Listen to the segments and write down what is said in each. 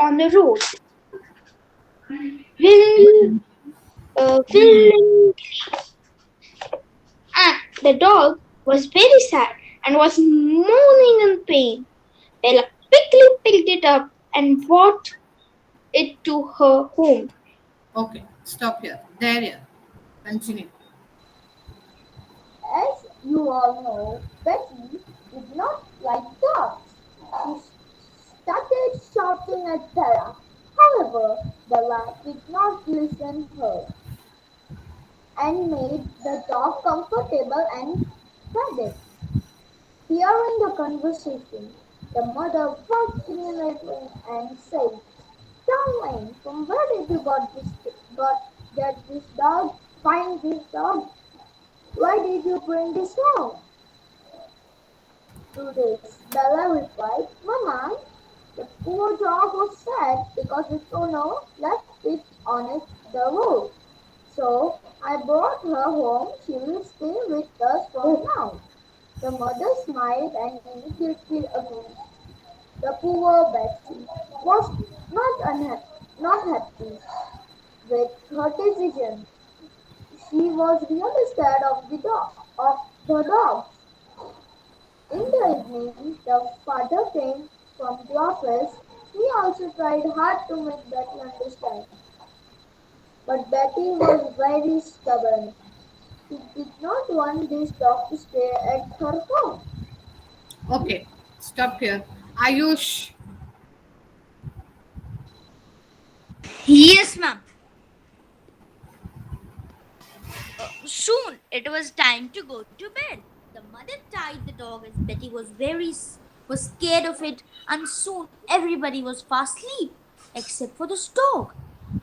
on the road, will, willing, and the dog was very sad and was moaning in pain. Bella quickly picked it up and brought it to her home. Okay, stop here. There, yeah. Continue. As you all know, Betty did not like dogs. She started shouting at Bella. However, Bella did not listen to her and made the dog comfortable and fed it. Hearing the conversation, the mother walked immediately and said, Darling, from where did you get this dog? Find this dog? Why did you bring this home? To this, Bella replied, Mama, the poor dog was sad because its owner left it on the road. So I brought her home. She will stay with us for now. The mother smiled and immediately agreed. The poor Betsy was not happy with her decision. She was really scared of the dog. In the evening, the father came from the office. He also tried hard to make Betty understand, but Betty was very stubborn. She did not want this dog to stay at her home. Okay, stop here. Ayush. Yes, ma'am. Soon it was time to go to bed. The mother tied the dog as Betty was scared of it, and soon everybody was fast asleep except for this dog.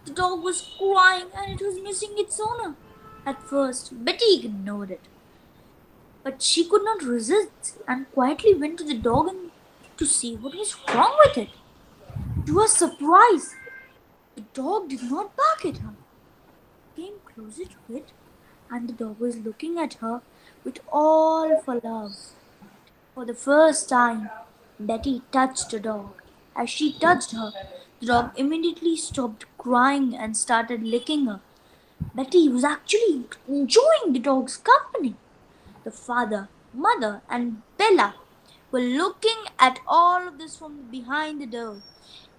The dog was crying and it was missing its owner. At first, Betty ignored it, but she could not resist and quietly went to the dog and to see what was wrong with it. To her surprise, the dog did not bark at her. She came closer to it, and the dog was looking at her with all of her love. For the first time, Betty touched the dog. As she touched her, the dog immediately stopped crying and started licking her. Betty was actually enjoying the dog's company. The father, mother, and Bella were looking at all of this from behind the door.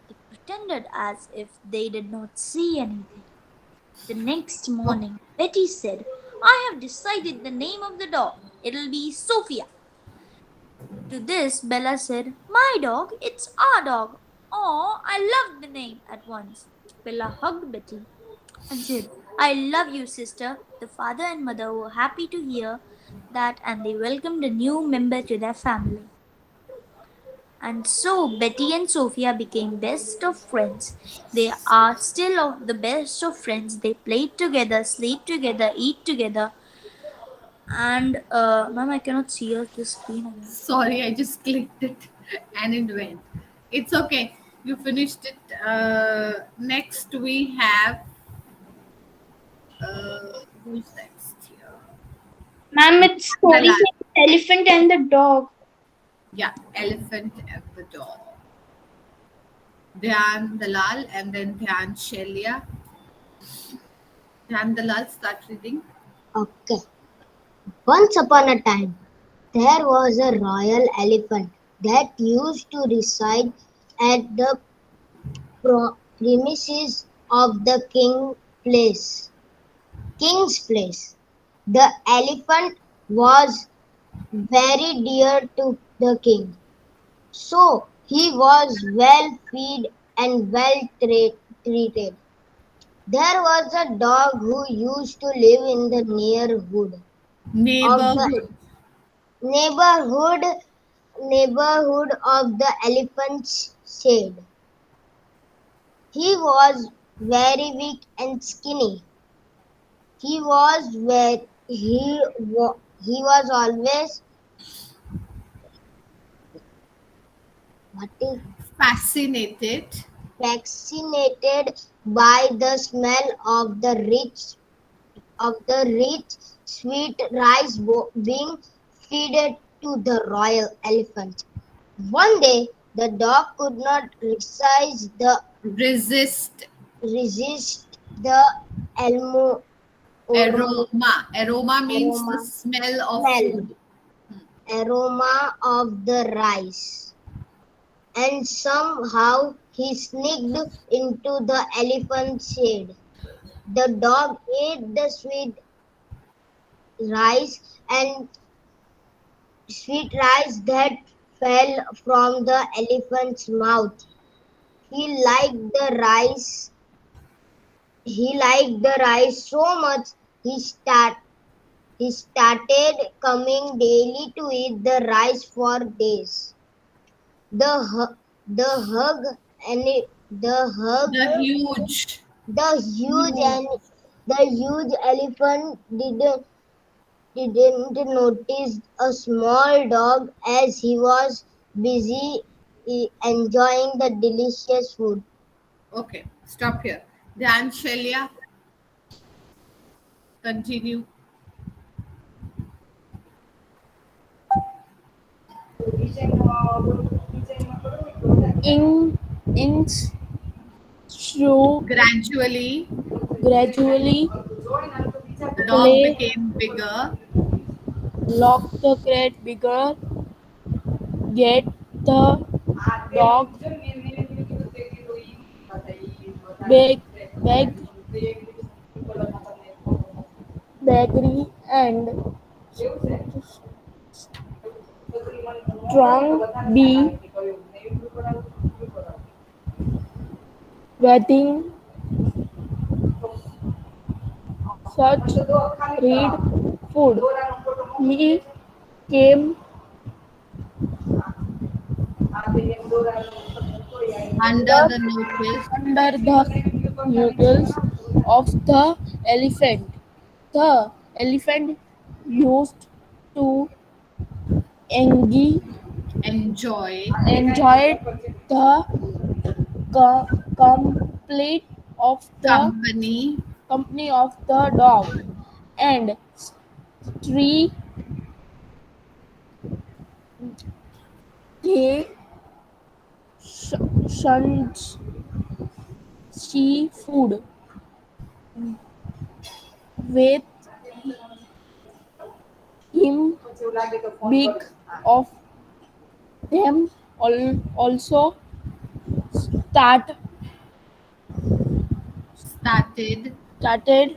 They pretended as if they did not see anything. The next Okay. morning, Betty said, I have decided the name of the dog. It'll be Sophia. To this, Bella said, My dog, it's our dog. Oh, I loved the name at once. Bella hugged Betty and said, I love you, sister. The father and mother were happy to hear that and they welcomed a new member to their family. And so Betty and Sophia became best of friends. They are still of the best of friends. They played together, sleep together, eat together. And ma'am, I cannot see the screen again. Sorry, I just clicked it and it went. It's okay. You finished it. Next, we have. Who's next here? Ma'am, it's story Dalal. time, elephant and the dog. Yeah, elephant and the dog. Dhyan Dalal and then Dhyan Shelia. Dhyan Dalal, start reading. Okay. Once upon a time, there was a royal elephant that used to reside at the premises of the king's place. The elephant was very dear to the king, so he was well fed and well treated. There was a dog who used to live in the of the Neighborhood. neighborhood neighborhood of the elephant's shade. He was very weak and skinny. He was very he was always what is Fascinated. fascinated by the smell of the rich sweet rice being fed to the royal elephant. One day, the dog could not resist the Resist. resist the almo Aroma. Aroma means aroma the smell of smell food. aroma of the rice, and somehow he sneaked into the elephant's shade. The dog ate the rice and sweet rice that fell from the elephant's mouth. He liked the rice. He liked the rice so much he start he started coming daily to eat the rice for days. The the hug and the hug The huge. the huge Huge. and the huge elephant didn't notice a small dog as he was busy enjoying the delicious food. Okay, stop here. Then Shelia, continue. In inch through Gradually, gradually the dog clay became bigger. lock the crate bigger, get the dog bag, bag, bakery and strong bee waiting such read food. He came Under under, the notice, under the noodles of the elephant. The elephant used to enjoy enjoy enjoyed the complete of the company, company of the dog and tree they shunned seafood with him big of them also start started started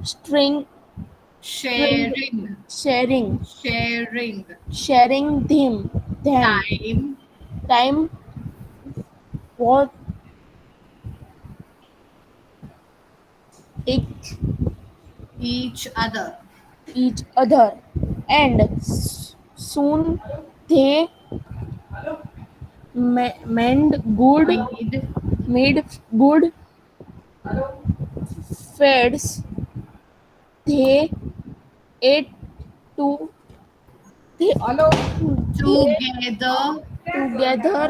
string, string sharing, sharing sharing sharing them time, time what each each other. each other and soon they mend good Made made good feeds they ate to they together together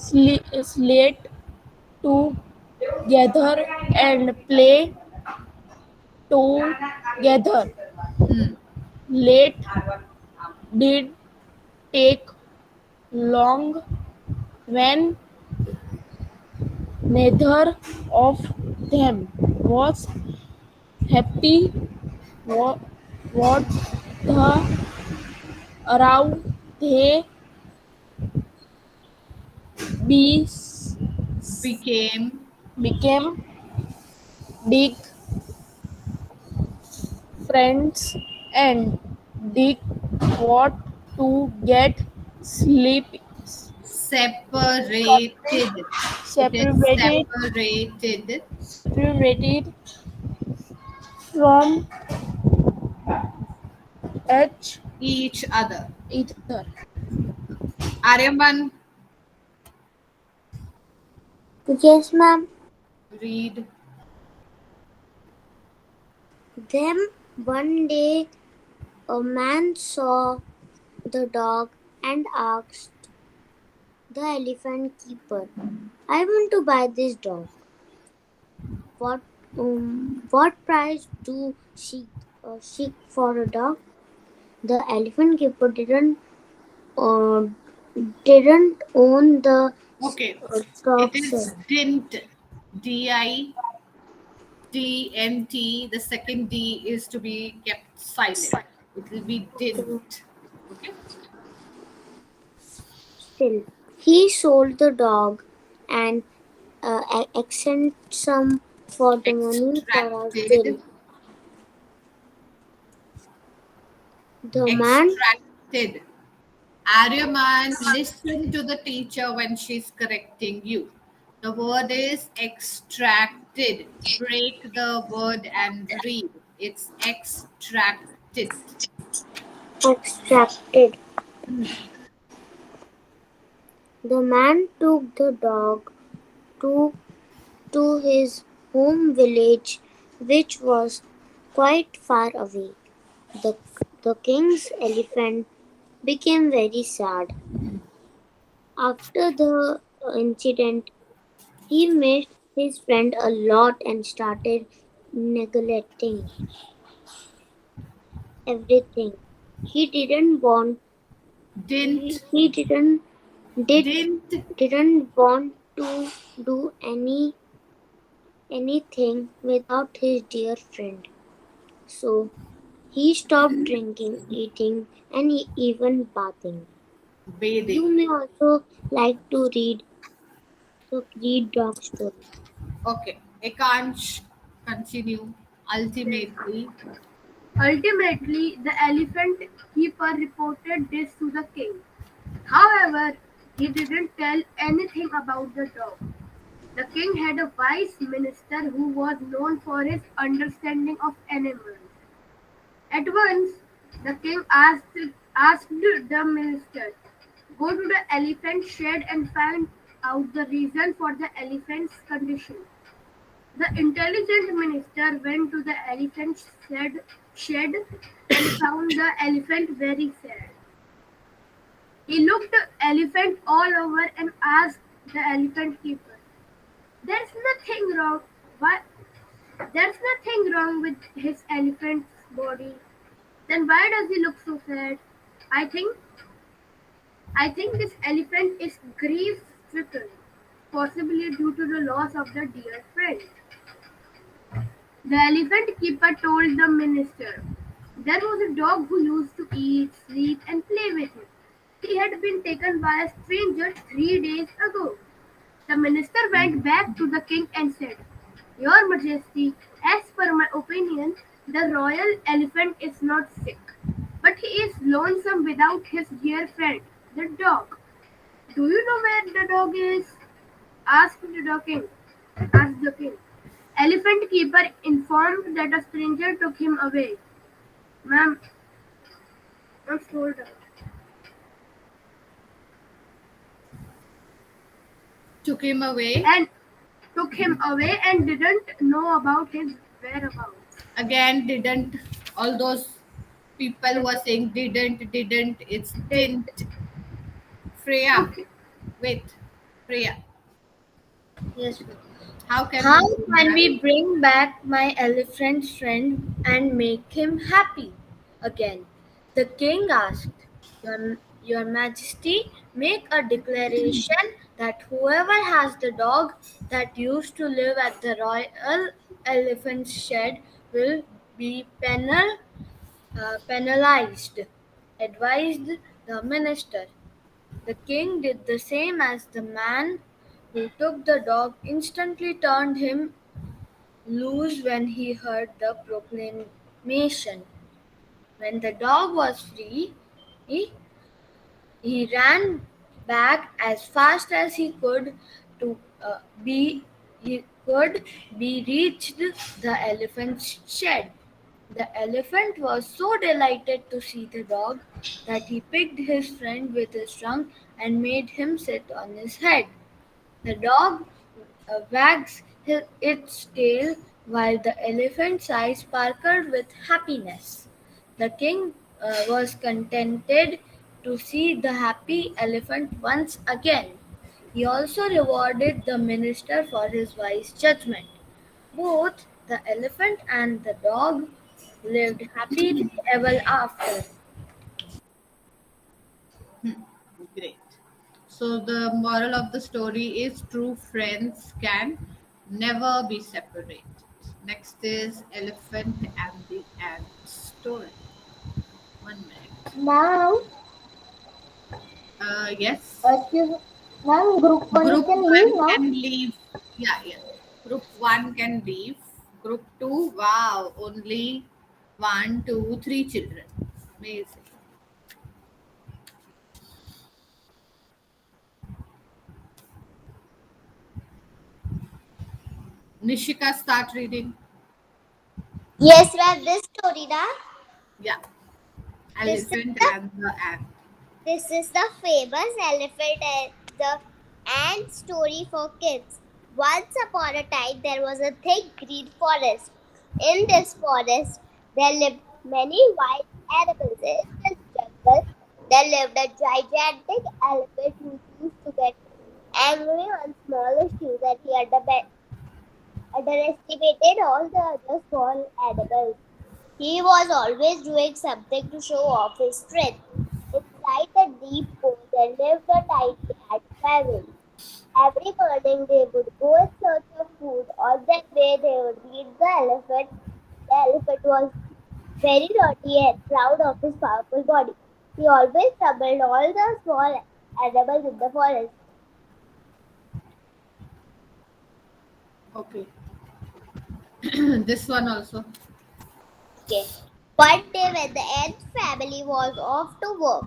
slate together and play together. hmm, Late did take long when neither of them was happy. What, what the around they be, became became big friends and did what to get sleep separated. It is separated separated separated from each each other. each other. Aryaman, Yes, ma'am. read. Then one day a man saw the dog and asked the elephant keeper, I want to buy this dog. What what price do seek for a dog? The elephant keeper uh, didn't own the Okay. It Dog is said. didn't. DIDNT. The second D is to be kept silent. It will be didn't. Okay. Still, he sold the dog and accepted some for the money for a bill. Extracted. The man Extracted. Aryaman, listen to the teacher when she's correcting you. The word is extracted. Break the word and read. It's extracted. extracted. The man took the dog to, to his home village, which was quite far away. The, the king's elephant became very sad. After the incident, he missed his friend a lot and started neglecting everything. He didn't want Didn't. he did Didn't. didn't want to do anything without his dear friend. So he stopped drinking, eating, and even bathing. You Bathing. may also like to read dog stories. Okay. Ekansh, continue. Ultimately, Ultimately, the elephant keeper reported this to the king. However, he didn't tell anything about the dog. The king had a wise minister who was known for his understanding of animals. At once, the king asked the minister, "Go to the elephant shed and find out the reason for the elephant's condition." The intelligent minister went to the elephant shed and found the elephant very sad. He looked the elephant all over and asked the elephant keeper, "There's nothing wrong. Why? There's nothing wrong with his elephant's body. Then why does he look so sad? I think I think this elephant is grief-stricken, possibly due to the loss of the dear friend." The elephant keeper told the minister, "There was a dog who used to eat, sleep, and play with him. He had been taken by a stranger 3 days ago." The minister went back to the king and said, "Your Majesty, as per my opinion, the royal elephant is not sick, but he is lonesome without his dear friend, the dog. Do you know where the dog is?" asked the king. Asked the king. Elephant keeper informed that a stranger took him away. Ma'am, I'm told her. took him away. And took him away and didn't know about his whereabouts. Again, didn't. All those people were saying didn't. It's didn't. Freya. Okay. Wait. Freya. Yes. How can we How do can that? we bring back my elephant friend and make him happy again? The king asked. Your Majesty, make a declaration that whoever has the dog that used to live at the royal elephant shed will be penalized, advised the minister. The king did the same as the man who took the dog instantly turned him loose when he heard the proclamation. When the dog was free, he, he ran back as fast as he could to he could be reached the elephant's shed. The elephant was so delighted to see the dog that he picked his friend with his trunk and made him sit on his head. The dog wags its tail while the elephant's eyes sparkled with happiness. The king was contented to see the happy elephant once again. He also rewarded the minister for his wise judgment. Both the elephant and the dog lived happily ever after. Great. So the moral of the story is true friends can never be separated. Next is elephant and the ant story. 1 minute. Ma'am, Yes. excuse ma'am, group one Group can leave one now. can leave. Yeah, yeah. Group one can leave. Group two, wow, only one, two, three children. Amazing. Nishika, start reading. Yes, ma'am. This story, na? Yeah. This is Elephant the and the ant. this is the famous elephant and the ant story for kids. Once upon a time, there was a thick green forest. In this forest, there lived many wild animals. In this jungle, there lived a gigantic elephant who used to get angry on small issues, and he underestimated all the other small animals. He was always doing something to show off his strength. Inside the deep forest there lived a tiny ant family. Every morning they would go in search of food. On their way they would meet the elephant. The elephant was very naughty and proud of his powerful body. He always troubled all the small animals in the forest. Okay. This one also. Okay. One day when the ant family was off to work,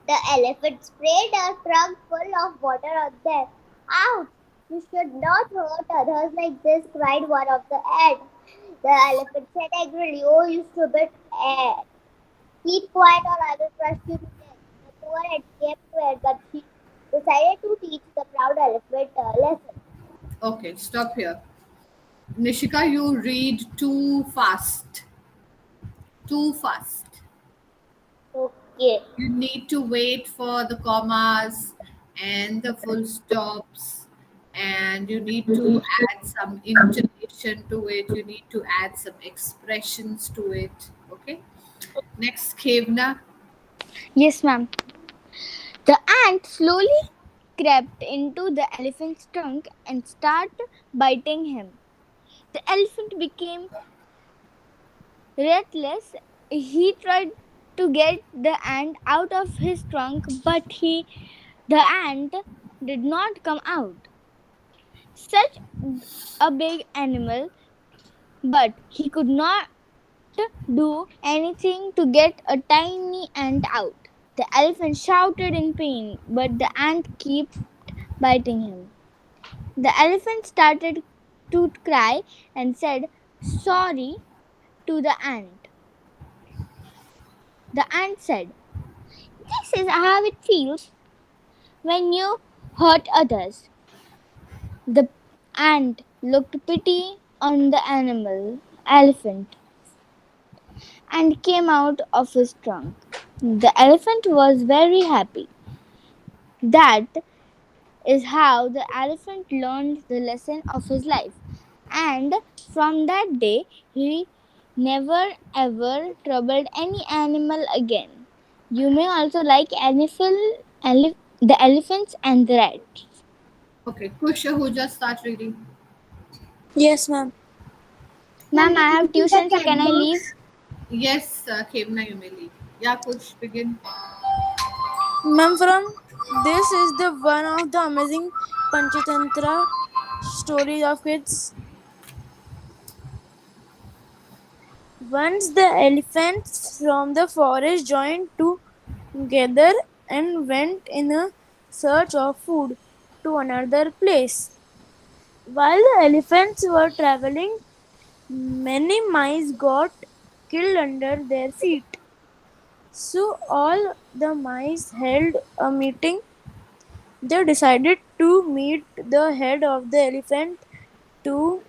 the elephant sprayed a trunk full of water on them. Ouch! You should not hurt others like this, cried one of the ants. The elephant said angrily, oh, you stupid ant. Keep quiet or I will crush you to death. The poor ant kept quiet, but she decided to teach the proud elephant a lesson. Okay, stop here. Nishika, you read too fast. Too fast. Okay. You need to wait for the commas and the full stops, and you need to add some intonation to it. You need to add some expressions to it. Okay. Next, Kevna. Yes, ma'am. The ant slowly crept into the elephant's trunk and started biting him. The elephant became restless. He tried to get the ant out of his trunk, but the ant did not come out. Such a big animal, but he could not do anything to get a tiny ant out. The elephant shouted in pain, but the ant kept biting him. The elephant started to cry and said sorry to the ant. The ant said, this is how it feels when you hurt others. The ant looked pity on the elephant, and came out of his trunk. The elephant was very happy. That is how the elephant learned the lesson of his life. And from that day, he never ever troubled any animal again. You may also like the elephants and the rats. Okay, Kush Ahuja, start reading. Yes, ma'am. Ma'am, I have tuition, so can I leave? Yes, Kevna, you may leave. Yeah, Kush, begin. Ma'am, from this is the one of the amazing Panchatantra stories of kids. Once the elephants from the forest joined together and went in a search of food to another place. While the elephants were traveling, many mice got killed under their feet. So all the mice held a meeting. They decided to meet the head of the elephant to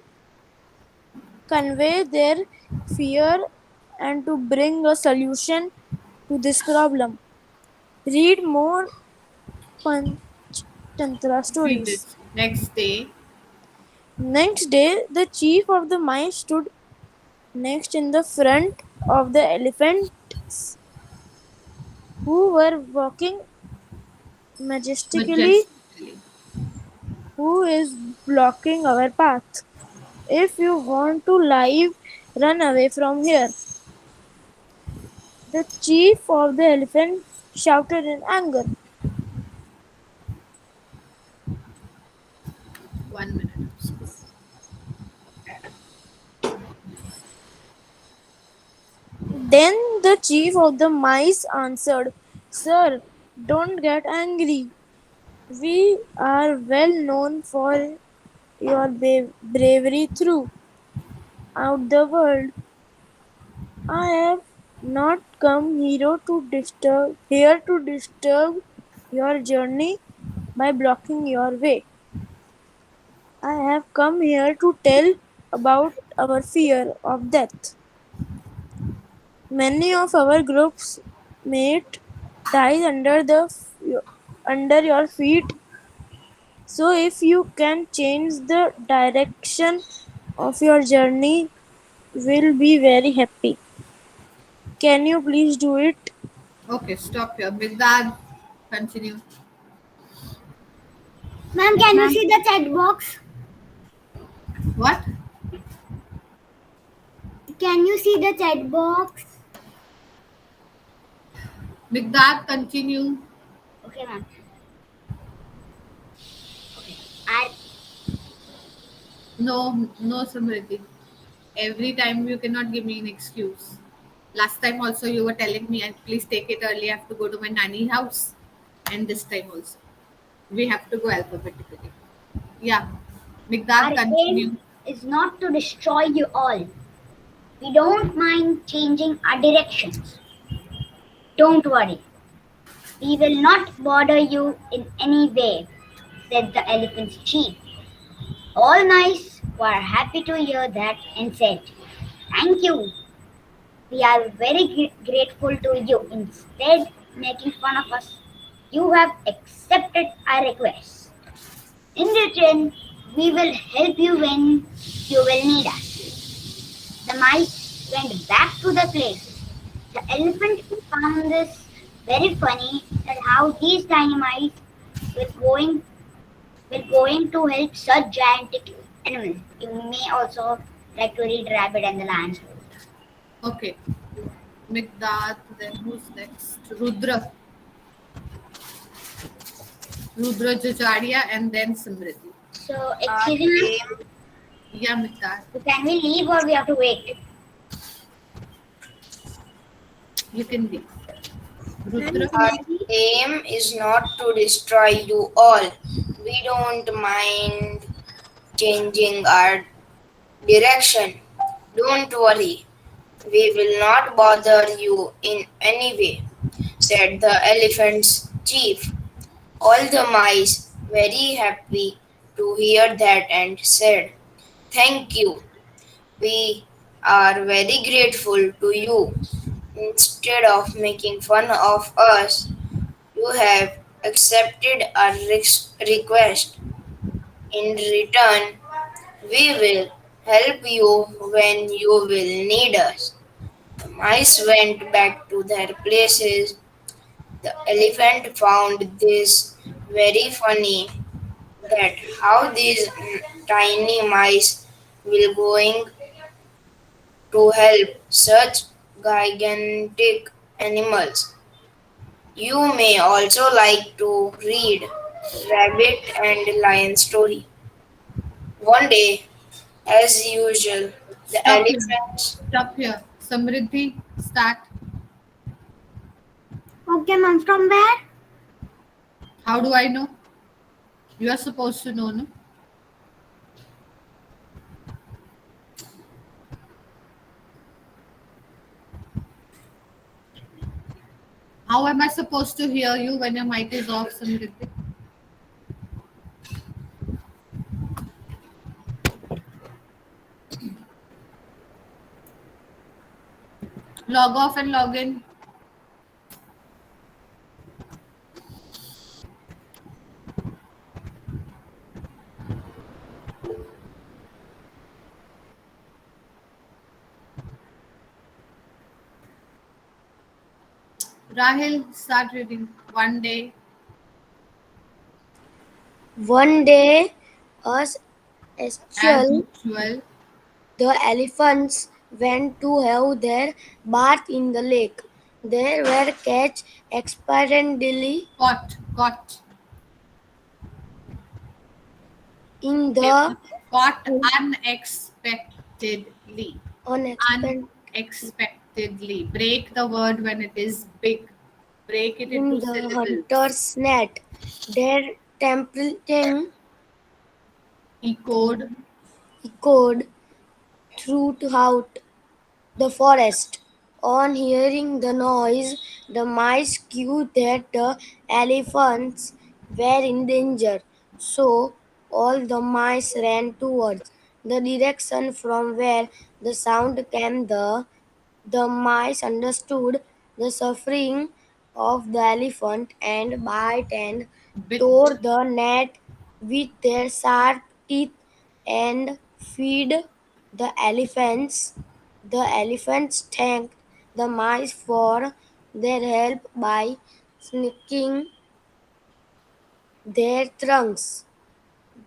convey their fear and to bring a solution to this problem. Read more Panchtantra Read stories. this. Next day. Next day, the chief of the mice stood next in the front of the elephants who were walking majestically. Majestically. Who is blocking our path? If you want to live, run away from here. The chief of the elephant shouted in anger. 1 minute. Then the chief of the mice answered, Sir, don't get angry. We are well known for your bravery throughout the world. I have not come here to disturb your journey by blocking your way. I have come here to tell about our fear of death. Many of our groups mate dies under your feet. So if you can change the direction of your journey, we'll be very happy. Can you please do it? Okay, stop here. Migdad, continue. Ma'am, can you see the chat box? What? Can you see the chat box? Migdad, continue. Okay, ma'am. I No, no, Samriddhi. Every time you cannot give me an excuse. Last time also you were telling me, please take it early. I have to go to my nanny house. And this time also. We have to go alphabetically. Yeah. Migdad, Our continue. aim is not to destroy you all. We don't mind changing our directions. Don't worry. We will not bother you in any way, said the elephant's chief. All mice were happy to hear that and said, Thank you. We are very grateful to you. Instead, making fun of us, you have accepted our request. In return, we will help you when you will need us. The mice went back to the place. The elephant found this very funny that how these tiny mice were going to help such gigantic animals. You may also like to read Rabbit and the Lion's Code. Okay. Migdad, then who's next? Rudra. Rudra Jajaria and then Samriddhi. So, excuse me, Yeah, Migdad. so can we leave or we have to wait? You can leave. Rudra. Our aim is not to destroy you all. We don't mind changing our direction. Don't worry. We will not bother you in any way, said the elephant's chief. All the mice very happy to hear that and said, Thank you. We are very grateful to you. Instead of making fun of us, you have accepted our request. In return, we will help you when you will need us. The mice went back to their places. The elephant found this very funny that how these tiny mice will going to help such gigantic animals. You may also like to read Rabbit and Lion story. One day, as usual, the Stop here. elephants Stop here. Samriddhi, start. Okay, ma'am, from where? How do I know? You are supposed to know, no? How am I supposed to hear you when your mic is off, Samriddhi? Log off and log in. Rahil, start reading. One day. One day, as As usual, usual, the elephants went to have their bath in the lake. They were catch experimentally caught. in They the were caught unexpectedly. unexpected Unexpectedly. Break the word when it is big. Break it in into the syllables. hunter's net. Their tempting Echoed. echoed throughout the forest. On hearing the noise, the mice knew that the elephants were in danger. So all the mice ran towards the direction from where the sound came. The mice understood the suffering of the elephant and bit and Bit. tore the net with their sharp teeth and feed the elephants. The elephants thanked the mice for their help by snicking their trunks.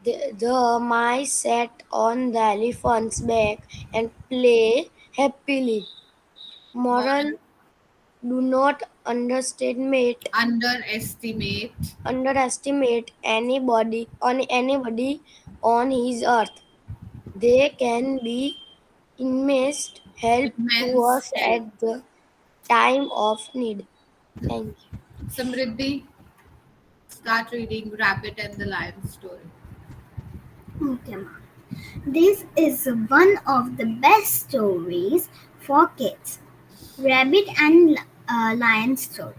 The mice sat on the elephant's back and play happily. Moral: Moral. do not Underestimate. underestimate anybody on his earth. They can be immense help to Immense us help. at the time of need. Thank you. Samriddhi, start reading Rabbit and the Lion story. Okay, ma'am. This is one of the best stories for kids. Rabbit and Lion story.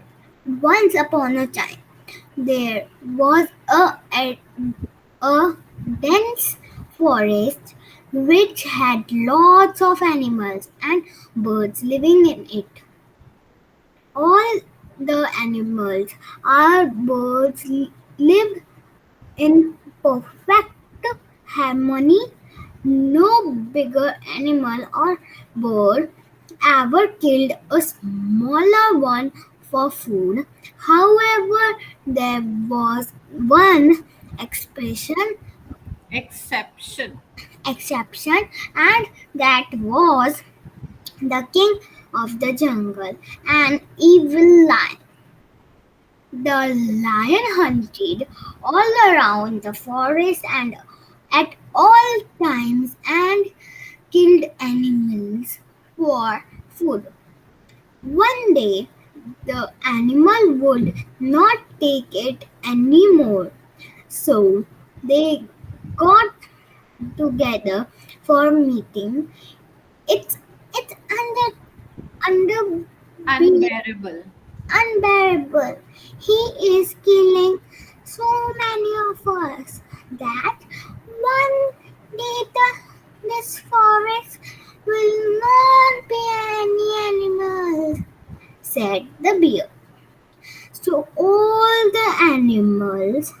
Once upon a time, there was a dense forest which had lots of animals and birds living in it. All the animals or birds lived in perfect harmony. No bigger animal or bird ever killed a smaller one for food. However, there was one expression Exception. exception, and that was the king of the jungle, an evil lion. The lion hunted all around the forest and at all times and killed animals for food. One day, the animal would not take it anymore, so they got together for meeting. It's under Unbearable. unbearable. He is killing so many of us that one day this forest will not be any animals, said the bear. So all the animals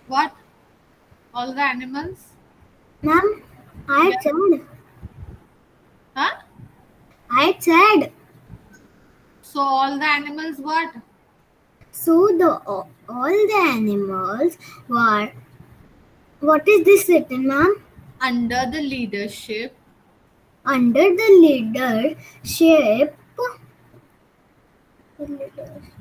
What? All the animals? Ma'am, I Yeah. said Huh? I said So all the animals what? so all the animals were what is this written, ma'am? Under the leadership Under the leadership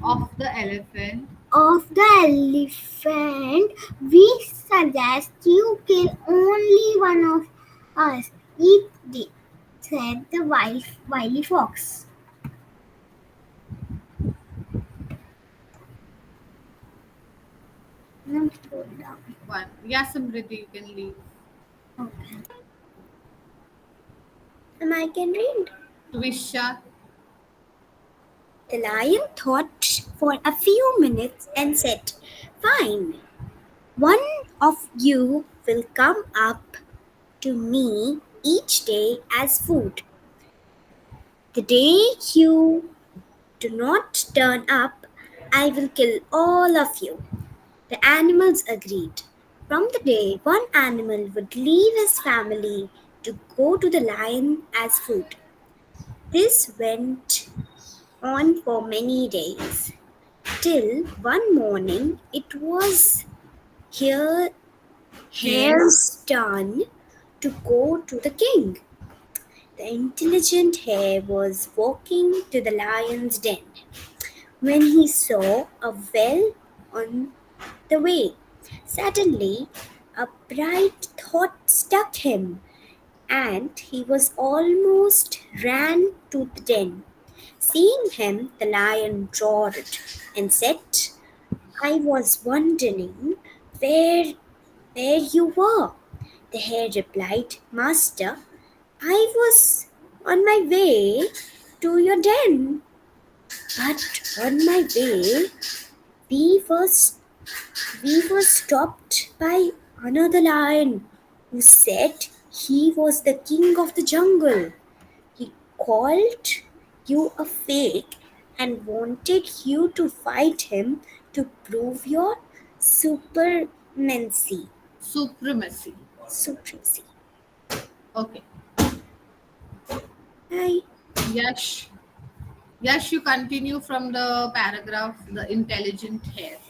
of the elephant, of the elephant, we suggest you kill only one of us each day, said the wily fox. Now scroll down. one. Yeah, Samriddhi, you can leave. Okay. And I can read. Twisha, The lion thought for a few minutes and said, "Fine, one of you will come up to me each day as food. The day you do not turn up, I will kill all of you." The animals agreed. From the day one animal would leave his family, to go to the lion as food. This went on for many days, till one morning it was here Hare's turn to go to the king. The intelligent hare was walking to the lion's den when he saw a well on the way. Suddenly, a bright thought struck him, and he was almost ran to the den. Seeing him, the lion roared and said, "I was wondering where you were." The hare replied, "Master, I was on my way to your den, but on my way we were, we were stopped by another lion who said he was the king of the jungle. He called you a fake and wanted you to fight him to prove your supremacy." Supremacy. Supremacy. Okay. Hi. Yash. Yash, you continue from the paragraph, the intelligent hare.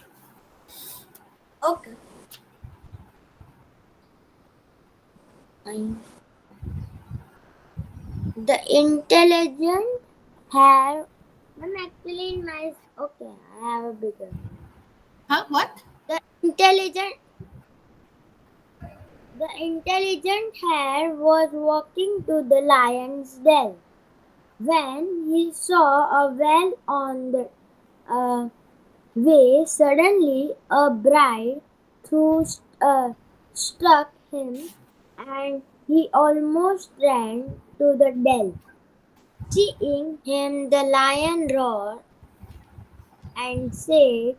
Okay. The intelligent hare. I'm actually in my. Okay, I have a bigger. Huh? What? The intelligent hare was walking to the lion's den when he saw a well on the way. Suddenly, a bright thought struck him, and he almost ran to the den. Seeing him, the lion roared and said,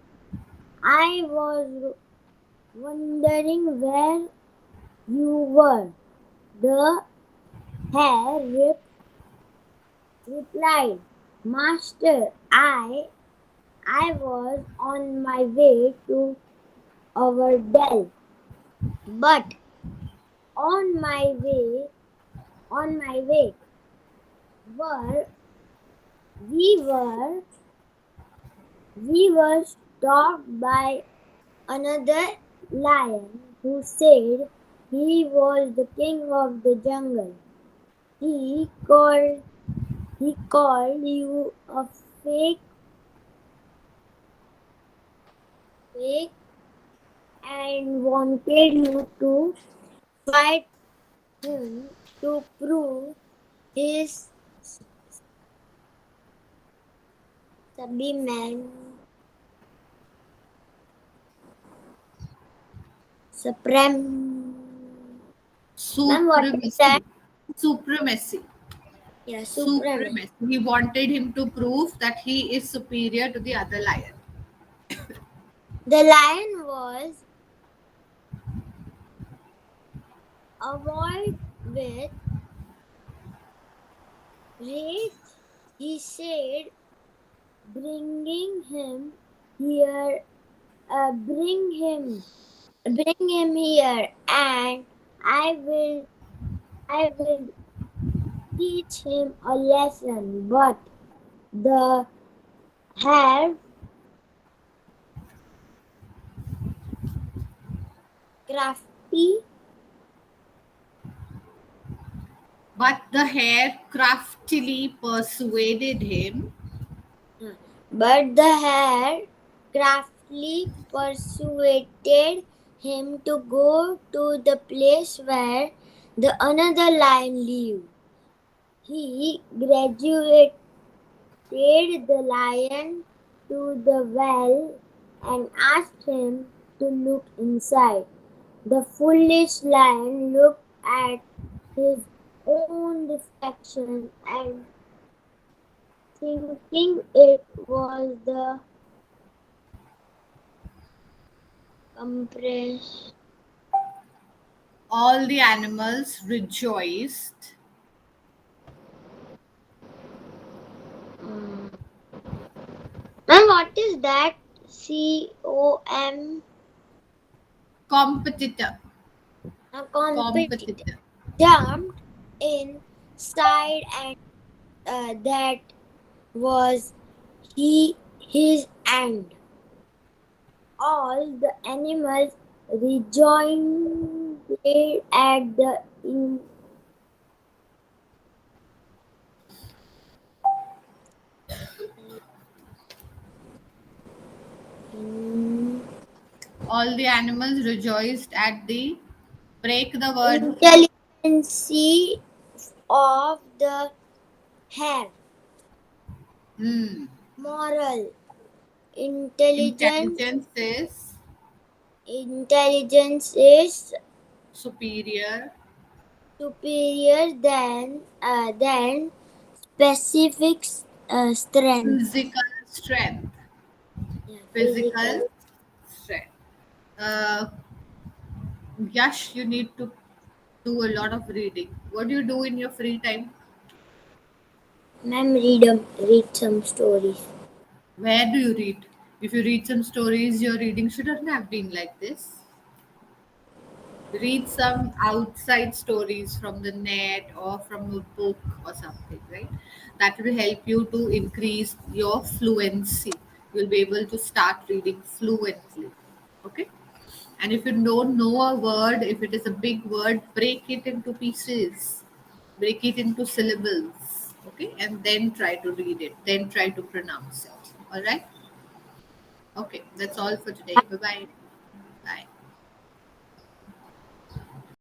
"I was wondering where you were." The hare replied, "Master, I was on my way to our den, but on my way we were stopped by another lion who said he was the king of the jungle. He called you a fake and wanted you to fight him to prove his supreme. Ma'am, what is that? Supremacy. Yeah, supremacy. He wanted him to prove that he is superior to the other lion. The lion was avoid with rage. He said, bring him here, and I will teach him a lesson. But the hare craftily persuaded him to go to the place where the another lion lived. He graduated the lion to the well and asked him to look inside. The foolish lion looked at his own reflection and, thinking it was the compress. All the animals rejoiced. Ma'am, what is that? COM? Competitor. A competitor. Jumped inside, and that was his end. All the animals rejoined at the All the animals rejoiced at the break the word. intelligence of the hare. Hmm. Moral: intelligence Intelligence is is superior. superior than specific strength. Physical strength. Yeah, Physical strength. Uh, Yash, you need to do a lot of reading. What do you do in your free time? Ma'am, read some stories. Where do you read? If you read some stories, your reading shouldn't have been like this. Read some outside stories from the net or from a book or something, right? That will help you to increase your fluency. You'll be able to start reading fluently. Okay? And if you don't know a word, if it is a big word, break it into pieces, break it into syllables. Okay? And then try to read it, then try to pronounce it. All right? Okay, that's all for today. Bye bye. Bye.